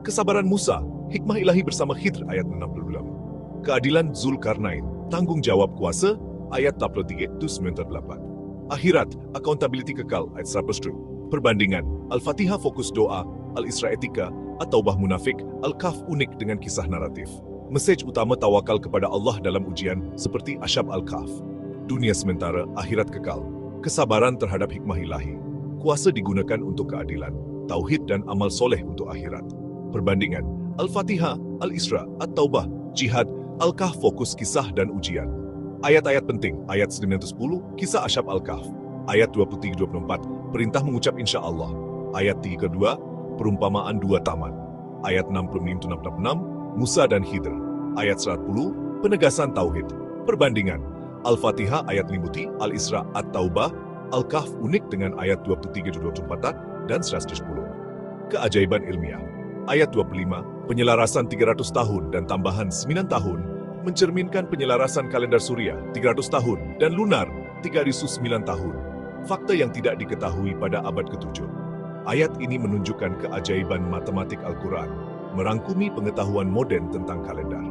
Kesabaran Musa, hikmah ilahi bersama Khidr, ayat 68. Keadilan Zulkarnain, tanggung jawab kuasa, ayat 83-98. Akhirat, accountability kekal, ayat 100. Perbandingan, Al-Fatihah fokus doa, Al-Isra etika, At-Taubah munafik, Al-Kahf unik dengan kisah naratif. Mesej utama tawakal kepada Allah dalam ujian seperti Ashab Al-Kahf. Dunia sementara, akhirat kekal. Kesabaran terhadap hikmah ilahi. Kuasa digunakan untuk keadilan, tauhid dan amal soleh untuk akhirat. Perbandingan, Al-Fatihah, Al-Isra, At-Taubah, Jihad, Al-Kahf fokus kisah dan ujian. Ayat-ayat penting, ayat 9-10, kisah Ashab Al-Kahf. Ayat 23-24, perintah mengucap insya Allah. Ayat 3-2, perumpamaan 2 taman. Ayat 65-66, Musa dan Khidr. Ayat 110, penegasan tauhid. Perbandingan, Al-Fatihah ayat limuti, Al-Isra, At-Taubah, Al-Kahf unik dengan ayat 23-24 dan 110. Keajaiban ilmiah. Ayat 25, penyelarasan 300 tahun dan tambahan 9 tahun mencerminkan penyelarasan kalender Suria 300 tahun dan lunar 309 tahun. Fakta yang tidak diketahui pada abad ke-7. Ayat ini menunjukkan keajaiban matematik Al-Quran, merangkumi pengetahuan moden tentang kalender.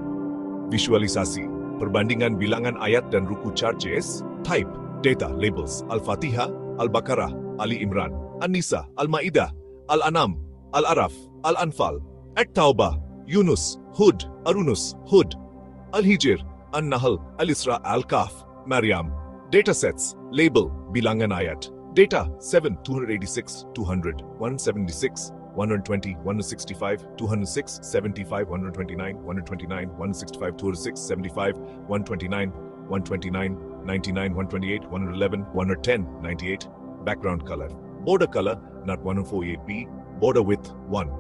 Visualisasi, perbandingan bilangan ayat dan ruku charges, type, data, labels, Al-Fatihah, Al-Baqarah, Ali Imran, An-Nisa, Al-Ma'idah, Al-An'am, Al-Araf, Al-Anfal, At-Taubah, Yunus, Hud, Arunus, Hud, Al-Hijr, An-Nahl, Al-Isra, Al-Kahf, Maryam. Datasets, label, bilangan ayat. Data 7, 286, 200, 176, 120, 165, 206, 75, 129, 129, 165, 206, 75, 129, 129, 99, 128, 111, 110, 98. Background color. Border color, not 148b. Border width, 1.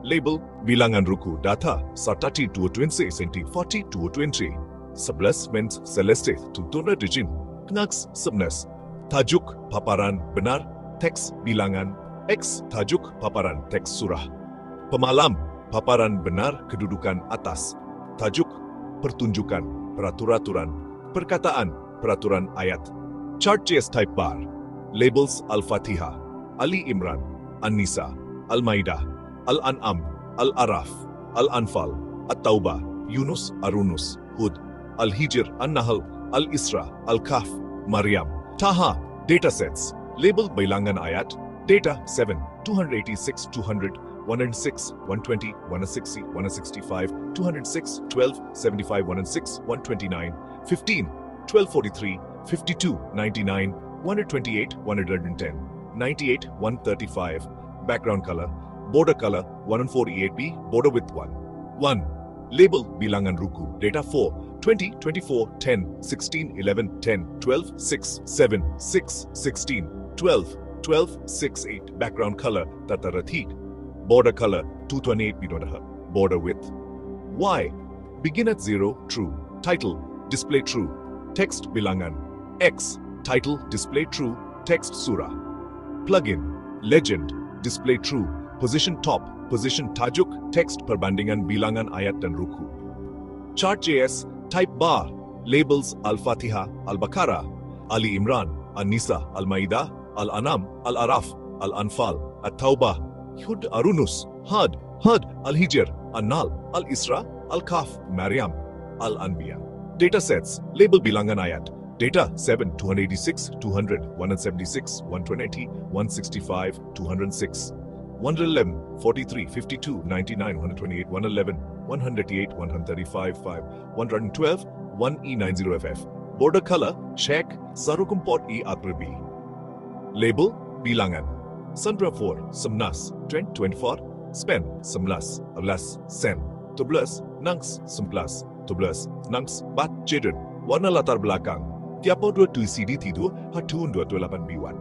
Label, bilangan ruku data, Sartati 220 cm 40 220. 11 Mens Celeste, tuntunan Regin. Knags, 11. Tajuk, paparan, benar, teks, bilangan, X, tajuk, paparan, teks surah. Pemalam, paparan, benar, kedudukan, atas. Tajuk, pertunjukan, peraturan, perkataan, peraturan ayat. Chart JS type bar. Labels Al-Fatihah, Ali Imran, An-Nisa, Al-Maidah, Al-An'am, Al-Araf, Al-Anfal, At-Taubah, Yunus, Arunus, Hud, Al-Hijr, An-Nahl, Al-Isra, Al-Kahf, Maryam. Taha, datasets. Label Bilangan Ayat. Data 7, 286, 200, 106, 120, 160, 165, 206, 12, 75, 106, 129, 15, 1243, 52, 99, 128, 110, 98, 135. Background color. Border color 148B. Border width 1. 1. Label Bilangan Ruku. Data 4, 20, 24, 10, 16, 11, 10, 12, 6, 7, 6, 16, 12, 12, 6, 8. Background color Tatarathik. Border color 228 Binodaha. Border width. Y. Begin at 0, true. Title, display true. Text Bilangan. X. Title, display true. Text Surah. Plugin. Legend, display true. Position top, position tajuk, text perbandingan bilangan ayat dan ruku. Chart.js, type bar. Labels Al-Fatiha, Al-Baqarah, Ali Imran, An-Nisa, Al-Ma'idah, Al-Anam, Al-Araf, Al-Anfal, At-Tawbah, Hud, Arunus, Had, Al-Hijr, An-Nahl, Al-Isra, Al-Kahf, Maryam, Al-Anbiya. Datasets. Label bilangan ayat. Data 7, 286, 200, 176, 120, 165, 206, 111, 43, 52, 99, 128, 111, 188, 135, 5, 112, 1E90FF. Border color Sheikh Sarukumpot E Atrabi. Label Bilangan. Sandra 4, Semnas, 24, Spen, Semlas, Alas, Sen, Tublas, Nangs, Semplas, Tublas, Nangs, Bat, Chedren. Warna latar belakang. Tiapa 2 CD tidur, Hatun 28 B1.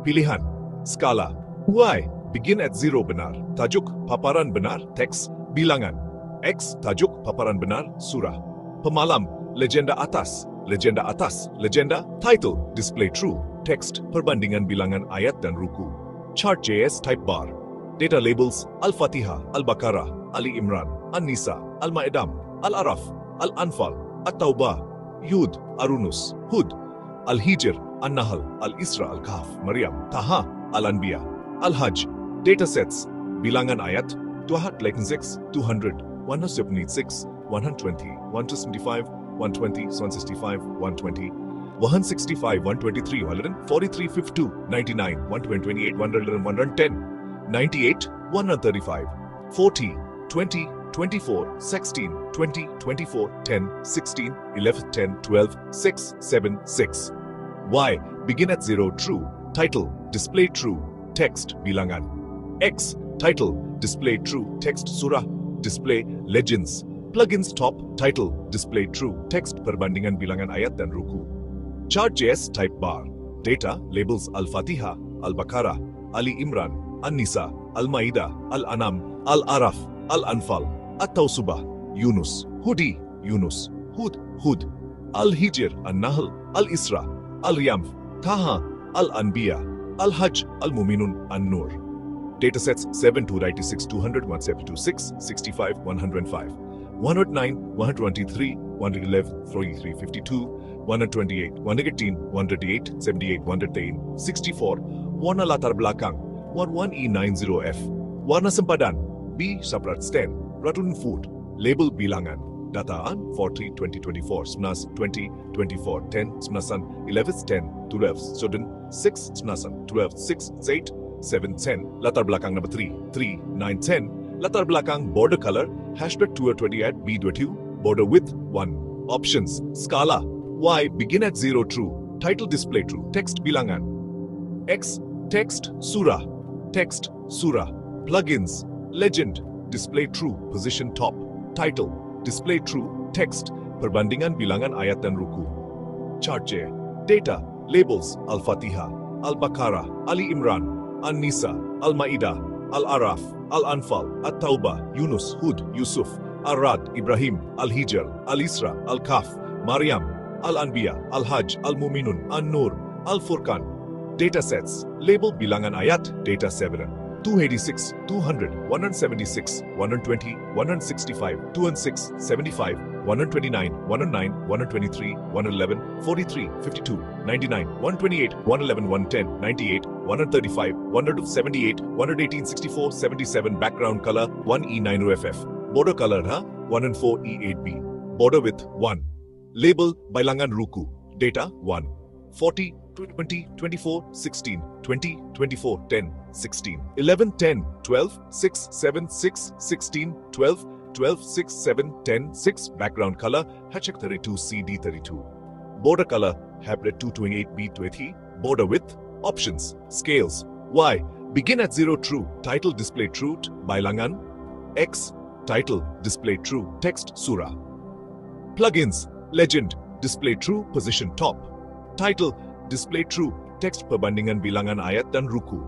Pilihan. Skala. Y. Begin at 0 benar. Tajuk paparan benar. Teks bilangan. X. Tajuk paparan benar. Surah. Pemalam. Legenda atas. Legenda atas. Legenda. Title. Display true. Text. Perbandingan bilangan ayat dan ruku. Chart.js type bar. Data labels Al-Fatiha, Al-Baqarah, Ali Imran, An-Nisa, Al-Ma'idah, Al-Araf, Al-Anfal, At-Tawbah, Hud, Arunus, Hud, Al-Hijr, An-Nahl, Al-Isra, Al-Kahf, Maryam, Taha, Al-Anbiya, Al-Hajj. Datasets. Bilangan ayat 206, 200, 176, 120, 175, 120, 165, 120, 165, 123, 143, 52, 99, 128, 111, 110, 98, 135, 40, 20, 24, 16, 20, 24, 10, 16, 11, 10, 12, 6, 7, 6. Y. Begin at 0, true. Title, display true. Text, bilangan. X. Title, display true. Text, surah. Display, legends. Plugins top, title, display true. Text, perbandingan bilangan ayat dan ruku. Chart.js type bar. Data, labels Al-Fatiha, Al-Baqarah, Ali Imran, An-Nisa, Al-Ma'idah, Al-Anam, Al-Araf, Al-Anfal, At-Tawbah, Yunus, Hudi, Yunus, Hud, Al-Hijr, An-Nahl, Al-Isra, Al-Yamf, Taha, Al-Anbiya, Al-Hajj, Al-Muminun, An-Nur. Datasets 7, 296, 200, 176, 65, 105, 109, 123, 111, 43, 52, 128, 118, 138, 78, 110, 64, warna latar belakang, 11E90F, warna sempadan, B. Subrat Sten, Ratun Food, label bilangan, dataan 40, 2024, Snas 20, 24, 10, Snasan 11, 10, 12, Sudan 6, Snasan 12, 6, 8, 7, 10, latar belakang number 3, 3, 9, 10, latar belakang border color, hashtag 220 at B22, border width 1, options, skala, Y. Begin at 0, true, title display true, text bilangan. X. Text, surah, text, surah, plugins, legend, display true, position top, title, display true, text, perbandingan bilangan ayat dan ruku. Chart.j. Data, labels, Al-Fatiha, Al-Baqarah, Ali Imran, An-Nisa, Al-Ma'idah, Al-Araf, Al-Anfal, At-Tawbah, Yunus, Hud, Yusuf, Ar-Rad, Ibrahim, Al-Hijr, Al-Isra, Al-Kahf, Maryam, Al-Anbiya, Al-Hajj, Al-Muminun, An-Nur, Al-Furqan. Datasets. Label bilangan ayat. Data 7. 286, 200, 176, 120, 165, 216, 75, 129, 109, 123, 111, 43, 52, 99, 128, 111, 110, 98, 135, 178, 118, 64, 77. Background color 1E90FF. Border color 104E8B. Border width 1. Label bilangan ruku. Data 1. 40, 20, 24, 16, 20, 24, 10, 16, 11, 10, 12, 6, 7, 6, 16, 12, 12, 6, 7, 10, 6. Background color, Hatchak 32, CD 32. Border color, Habred 228, B 20. Border width, options, scales. Y. Begin at 0 true, title display truth, Bilangan. X. Title display true, text Surah. Plugins, legend, display true, position top. Title, display true, text perbandingan bilangan ayat dan ruku.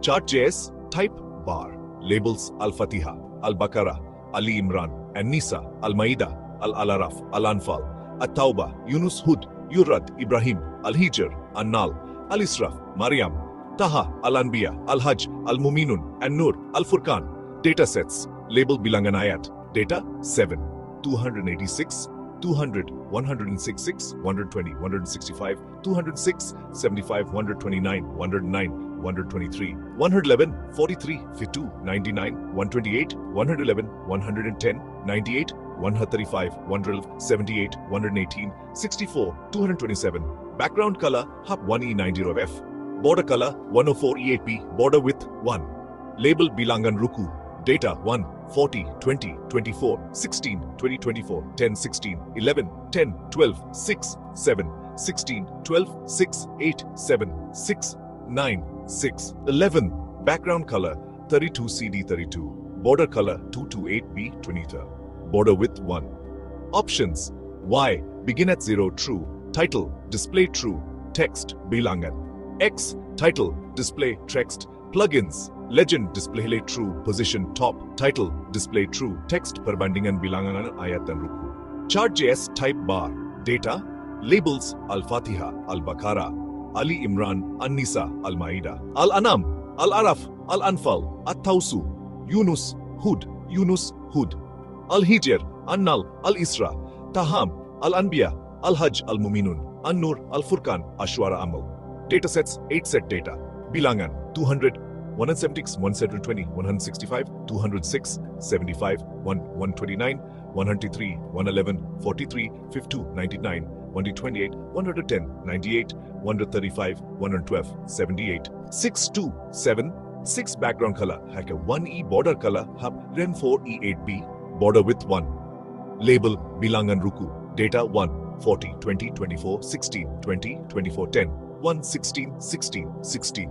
Chart.js, type bar. Labels Al-Fatiha, Al-Baqarah, Ali Imran, An-Nisa, Al-Ma'idah, Al-Araf, Al-Anfal, At-Tawbah, Yunus, Hud, Yurad, Ibrahim, Al-Hijr, An-Nal, Al-Israf, Maryam, Taha, Al-Anbiya, Al-Hajj, Al-Muminun, An-Nur, Al-Furqan. Datasets, label bilangan ayat. Data 7, 286, 200, 166, 120, 165, 206, 75, 129, 109, 123, 111, 43, 52, 99, 128, 111, 110, 98, 135, 112, 78, 118, 64, 227. Background color, Hub 1E90F. Border color, 104E8P. Border width, 1. Label bilangan ruku. Data 1, 40, 20, 24, 16, 20, 24, 10, 16, 11, 10, 12, 6, 7, 16, 12, 6, 8, 7, 6, 9, 6, 11. Background color 32 CD 32. Border color 228B 20. Border width 1. Options. Y. Begin at 0 true. Title display true. Text bilangan. X. Title display text. Plugins. Legend display true, position top, title display true, text perbandingan bilangan ayat dan ruku. Chart.js type bar, data, labels Al-Fatiha, Al-Baqarah, Ali Imran, An-Nisa, Al-Ma'idah, Al-Anam, Al-Araf, Al-Anfal, At-Tawsu, Yunus, Hud, Al-Hijr, An-Nal, Al-Isra, Taham, Al-Anbiya, Al-Hajj, Al-Muminun, An-Nur, Al-Furqan, Ash-Shu'ara Amal. Datasets 8 set data. Bilangan 200, 176, 120, 165, 206, 75, 129, 103, 111, 43, 52, 99, 128, 110, 98, 135, 112, 78, 62, 7, 6. Background color, Hacker 1E. Border color, Hub Ren 4E8B. Border width 1. Label bilangan ruku. Data 1, 40, 20, 24, 16, 20, 24, 10, 1, 16, 16, 16,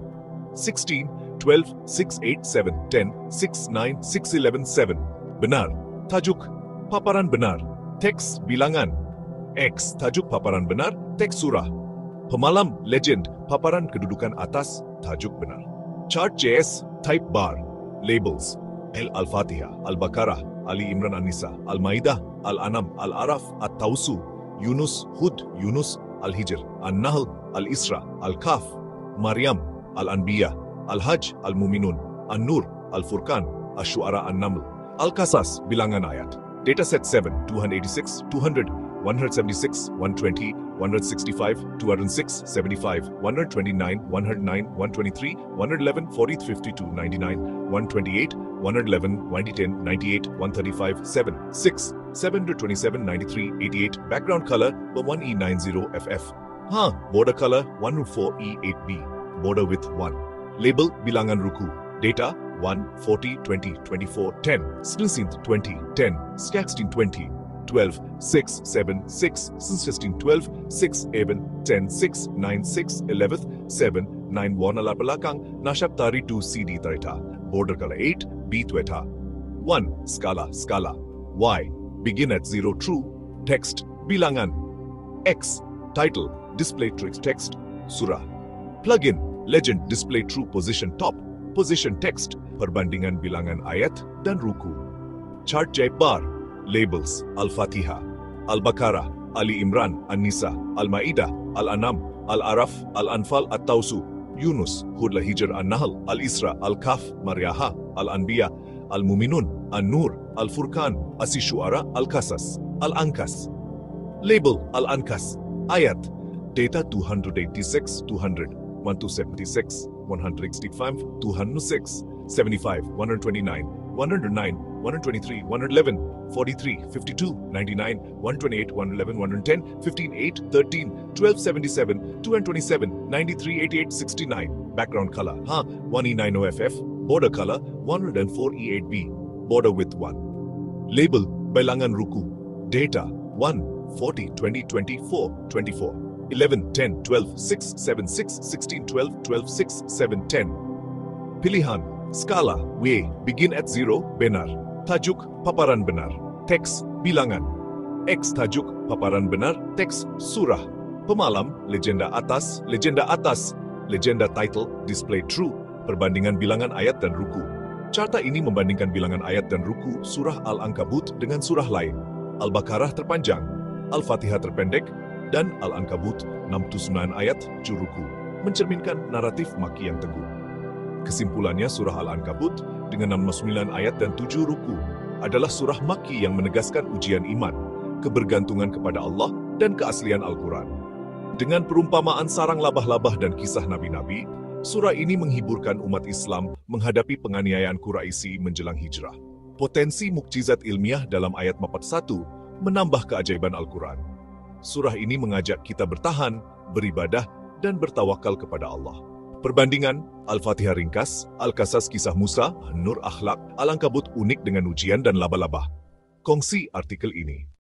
16, 12, 6, 8, 7, 10, 6, 9, 6, 11, 7. Benar. Tajuk, paparan benar. Teks bilangan. X. Tajuk paparan benar. Teks surah. Pemalam, legend, paparan kedudukan atas. Tajuk benar. Chart.js, type bar. Labels. Al-Fatiha, Al-Baqarah, Ali Imran, An-Nisa, Al-Ma'idah, Al-Anam, Al-Araf, At-Tawsu, Yunus, Hud, Yunus, Al-Hijr, An-Nahl, Al-Isra, Al-Kahf, Maryam, Al-Anbiya, Al-Hajj, Al-Muminun, An-Nur, Al-Furqan, Ash-Shu'ara, An-Naml, Al-Qasas, bilangan ayat. Dataset 7, 286, 200, 176, 120, 165, 206, 75, 129, 109, 123, 111, 40, 52, 99, 128, 111, 110, 98, 135, 7, 6, 727, 93, 88. Background color 1E90FF. Border color 104E8B. Border width 1. Label bilangan ruku. Data 1, 40, 20, 24, 10. 16, 20, 10. 16, 20, 12, 6, 7, 6. 16, 12, 6, 7, 10, 6, 9, 6, 11, 7, 9, 1. Ala belakang Nashab Tari 2 CD Tarita. Border color 8, B Tweta. 1. Scala. Y. Begin at 0 true. Text bilangan. X. Title display text surah. Plugin legend display true, position top, position text perbandingan bilangan ayat dan ruku. Chart J bar. Labels Al-Fatiha, Al-Baqarah, Ali Imran, An-Nisa, Al-Ma'idah, Al-Anam, Al-Araf, Al-Anfal, At-Tawsu, Yunus, Hud, Al-Hijr, An-Nahl, Al-Isra, Al-Kahf, Maryaha, Al-Anbiya, Al-Muminun, An-Nur, Al-Furqan, Ash-Shu'ara, Al-Qasas, Al-Ankas. Label Al-Ankas. Ayat. Data 286, 200, 1276, 165, 206, 75, 129, 109, 123, 111, 43, 52, 99, 128, 111, 110, 15, 8, 13, 12, 77, 227, 93, 88, 69. Background color, 1E90FF. Border color, 104E8B. Border width 1. Label, bilangan ruku. Data, 1, 40, 20, 24, 24. 11, 10, 12, 6, 7, 6, 16, 12, 12, 6, 7, 10. Pilihan, skala, W, begin at 0, benar. Tajuk, paparan benar. Teks, bilangan. X, tajuk, paparan benar. Teks, surah. Pemalam, legenda atas. Legenda title, display true. Perbandingan bilangan ayat dan ruku. Carta ini membandingkan bilangan ayat dan ruku surah Al-Ankabut dengan surah lain. Al-Baqarah terpanjang, Al-Fatihah terpendek, dan Al-Ankabut 69 ayat, juruku, mencerminkan naratif Makki yang teguh. Kesimpulannya, surah Al-Ankabut dengan 69 ayat dan 7 ruku adalah surah Makki yang menegaskan ujian iman, kebergantungan kepada Allah, dan keaslian Al-Quran. Dengan perumpamaan sarang labah-labah dan kisah nabi-nabi, surah ini menghiburkan umat Islam menghadapi penganiayaan Quraisy menjelang hijrah. Potensi mukjizat ilmiah dalam ayat 41 menambah keajaiban Al-Quran. Surah ini mengajak kita bertahan, beribadah, dan bertawakal kepada Allah. Perbandingan, Al-Fatihah ringkas, Al-Qasas kisah Musa, Nur akhlak, Al-Ankabut unik dengan ujian dan laba-laba. Kongsi artikel ini.